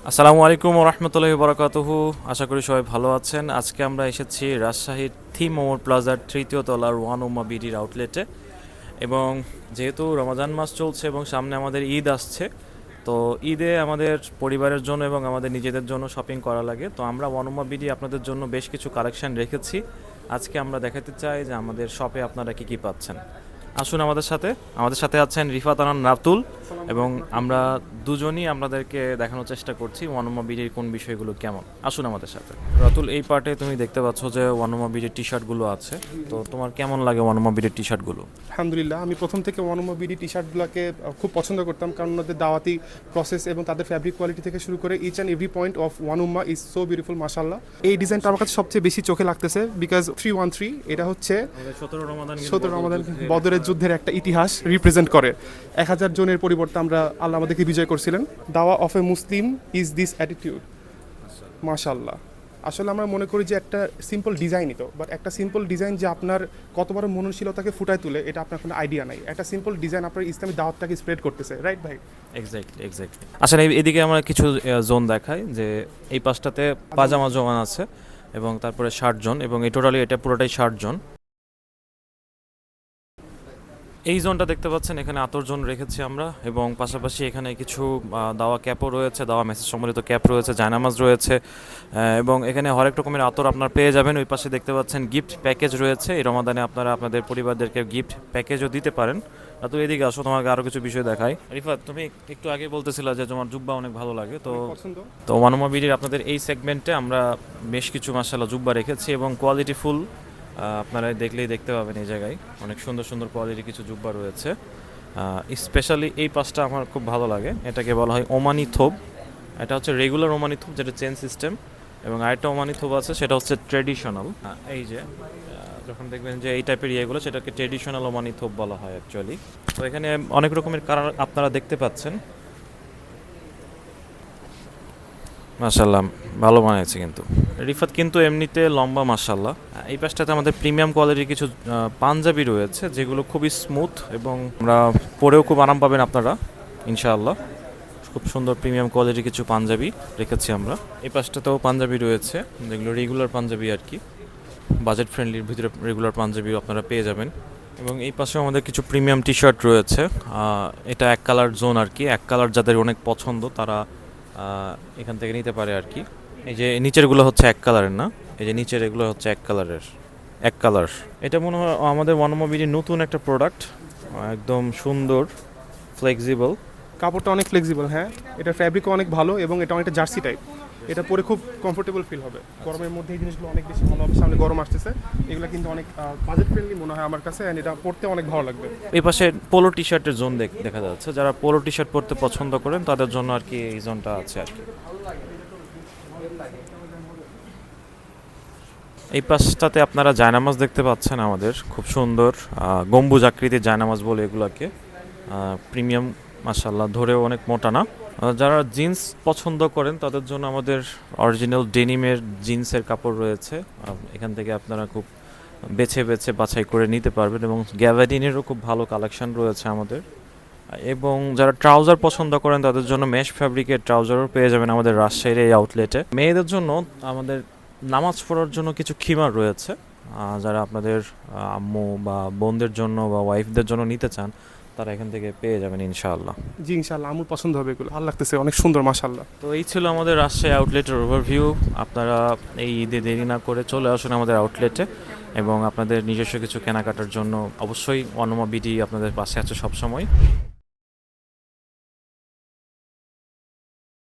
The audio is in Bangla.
আসসালামু আলাইকুম রহমতুল্লাহি বরাকাতুহু। আশা করি সবাই ভালো আছেন। আজকে আমরা এসেছি রাজশাহীর থিম মোমোর প্লাজার তৃতীয় তলার ওয়ান উম্মা বিডির আউটলেটে। এবং যেহেতু রমজান মাস চলছে এবং সামনে আমাদের ঈদ আসছে, তো ঈদে আমাদের পরিবারের জন্য এবং আমাদের নিজেদের জন্য শপিং করা লাগে। তো আমরা ওয়ান উম্মা বিডি আপনাদের জন্য বেশ কিছু কালেকশন রেখেছি। আজকে আমরা দেখাতে চাই যে আমাদের শপে আপনারা কী কী পাচ্ছেন। আসুন আমাদের সাথে আছেন রিফাত আনান রাতুল, এবং আমরা দুজনই আপনাদেরকে দেখানোর চেষ্টা করছি ওয়ানুমা বিডির কোন বিষয়গুলো কেমন। আসুন আমাদের সাথে। রাতুল, এই পার্টে তুমি দেখতে পাচ্ছ যে ওয়ানুমা বিডির টি শার্টগুলো আছে, তো তোমার কেমন লাগে ওয়ানুমা বিডির টি শার্টগুলো? আলহামদুলিল্লাহ, আমি প্রথম থেকে ওয়ানুমা বিডি টি শার্টগুলোকে খুব পছন্দ করতাম, কারণ ওদের দাওয়াতি প্রসেস এবং তাদের ফ্যাব্রিক কোয়ালিটি থেকে শুরু করে each and every point of ওয়ানুম্মা ইজ সো বিউটিফুল মাশাআল্লাহ। এই ডিজাইনটা আমার কাছে সবচেয়ে বেশি চোখে লাগতেছে, বিকজ 313 এটা হচ্ছে 17 রমাদান বদরের যুদ্ধের একটা ইতিহাস রিপ্রেজেন্ট করে। 1000 জনের পরিবর্তে আমরা আল্লাহ আমাদেরকে বিজয় করছিলেন। দাওয়া of A Muslim is this attitude. মাশাআল্লাহ। আসলে আমরা মনে করি যে একটা সিম্পল ডিজাইনই তো, বাট একটা সিম্পল ডিজাইন যে আপনার কত বড় মননশীলতাকে ফুটায় তুলে, এটা আপনার কোনো আইডিয়া নাই। একটা সিম্পল ডিজাইন আপনার ইসলামী দাওয়াতটাকে স্প্রেড করতেছে, রাইট ভাই? এক্স্যাক্টলি। আসলে এদিকে আমরা কিছু জোন দেখাই, যে এই পাশটাতে পাজামা জোন আছে এবং তারপরে শার্ট জোন, এবং এই টোটালি এটা পুরোটাই শার্ট জোন। এই জোনটা দেখতে পাচ্ছেন, এখানে আতর জোন রেখেছি আমরা, এবং পাশাপাশি এখানে কিছু দাওয়া ক্যাপও রয়েছে, দাওয়া মেসেজ সম্বলিত ক্যাপ রয়েছে, জায়নামাজ রয়েছে, এবং এখানে হরেক রকমের আতর আপনার পেয়ে যাবেন। ওই পাশে দেখতে পাচ্ছেন গিফট প্যাকেজ রয়েছে। এই রমাদানে আপনারা আপনাদের পরিবারদেরকে গিফট প্যাকেজও দিতে পারেন। তো এদিকে আসো, তোমাকে আরও কিছু বিষয় দেখাই। রিফাত, তুমি একটু আগে বলতেছিলা যে তোমার জুব্বা অনেক ভালো লাগে, তো ওয়ানুমা বিডির আপনাদের এই সেগমেন্টে আমরা বেশ কিছু মাশাআল্লাহ জুব্বা রেখেছি, এবং কোয়ালিটি ফুল। আপনারা দেখলেই দেখতে পাবেন এই জায়গায় অনেক সুন্দর সুন্দর কোয়ালিটির কিছু জুব্বা রয়েছে। স্পেশালি এই পাশটা আমার খুব ভালো লাগে, এটাকে বলা হয় ওমানি থোপ। এটা হচ্ছে রেগুলার ওমানি থোপ, যেটা চেন সিস্টেম, এবং আরেকটা ওমানি থোপ আছে, সেটা হচ্ছে ট্রেডিশনাল। এই যে যখন দেখবেন যে এই টাইপের ইয়েগুলো, সেটাকে ট্রেডিশনাল ওমানি থোপ বলা হয় অ্যাকচুয়ালি। তো এখানে অনেক রকমের কালার আপনারা দেখতে পাচ্ছেন। মাশাল্লাহ, ভালো বানিয়েছে কিন্তু রিফাত, কিন্তু এমনিতে লম্বা মাশাল্লাহ। এই পাশটাতে আমাদের প্রিমিয়াম কোয়ালিটির কিছু পাঞ্জাবি রয়েছে, যেগুলো খুবই স্মুথ এবং আমরা পরেও খুব আরাম পাবেন আপনারা ইনশাআল্লাহ। খুব সুন্দর প্রিমিয়াম কোয়ালিটির কিছু পাঞ্জাবি রেখেছি আমরা। এই পাশটাতেও পাঞ্জাবি রয়েছে, যেগুলো রেগুলার পাঞ্জাবি আর কি, বাজেট ফ্রেন্ডলির ভিতরে রেগুলার পাঞ্জাবিও আপনারা পেয়ে যাবেন। এবং এই পাশেও আমাদের কিছু প্রিমিয়াম টি শার্ট রয়েছে। এটা এক কালার জোন আর কি, এক কালার যাদের অনেক পছন্দ তারা এখান থেকে নিতে পারে আর কি। এই যে নিচেরগুলো হচ্ছে এক কালারের না, এই যে নিচের এগুলো হচ্ছে এক কালার। এটা মনে হয় আমাদের ওয়ানুমা বিডির নতুন একটা প্রোডাক্ট, একদম সুন্দর ফ্লেক্সিবল। কাপড়টা অনেক ফ্লেক্সিবল, হ্যাঁ, এটা ফ্যাব্রিকও অনেক ভালো এবং এটা অনেকটা জার্সি টাইপ। এটা পরে খুব কমফোর্টেবল ফিল হবে। গরমের মধ্যে এই জিনিসগুলো অনেক বেশি ভালো হবে। সামনে গরম আসতেছে, এগুলো কিন্তু অনেক বাজেট ফ্রেন্ডলি মনে হয় আমার কাছে, অ্যান্ড এটা পরতে অনেক ভালো লাগবে। এই পাশে পোলো টি শার্টের জোন দেখা যাচ্ছে, যারা পোলো টি শার্ট পরতে পছন্দ করেন তাদের জন্য আর কি এই জোনটা আছে আর কি। এই পাশটাতে আপনারা জায়নামাজ দেখতে পাচ্ছেন, আমাদের খুব সুন্দর গম্বুজ আকৃতির জায়নামাজ বলে এগুলাকে, প্রিমিয়াম মাশাআল্লাহ, ধরেও অনেক মোটা না। যারা জিন্স পছন্দ করেন তাদের জন্য আমাদের অরিজিনাল ডেনিমের জিন্সের কাপড় রয়েছে, এখান থেকে আপনারা খুব বেছে বাছাই করে নিতে পারবেন, এবং গ্যাভাডিনেরও খুব ভালো কালেকশন রয়েছে আমাদের। এবং যারা ট্রাউজার পছন্দ করেন তাদের জন্য মেশ ফ্যাব্রিকের ট্রাউজারও পেয়ে যাবেন আমাদের রাজশাহীর এই আউটলেটে। মেয়েদের জন্য আমাদের নামাজ পড়ার জন্য কিছু খিমার রয়েছে, যারা আপনাদের আম্মু বা বোনদের জন্য বা ওয়াইফদের জন্য নিতে চান তারা এখান থেকে পেয়ে যাবেন ইনশাআল্লাহ। জি ইনশাআল্লাহ, আমার পছন্দ হবে এগুলো, ভালো লাগতেছে, অনেক সুন্দর মাশাআল্লাহ। তো এই ছিল আমাদের রাজশাহী আউটলেটের ওভারভিউ। আপনারা এই ঈদে দেরি না করে চলে আসুন আমাদের আউটলেটে, এবং আপনাদের নিজস্ব কিছু কেনাকাটার জন্য অবশ্যই ওয়ানুমা বিডি আপনাদের পাশে আছে সবসময়।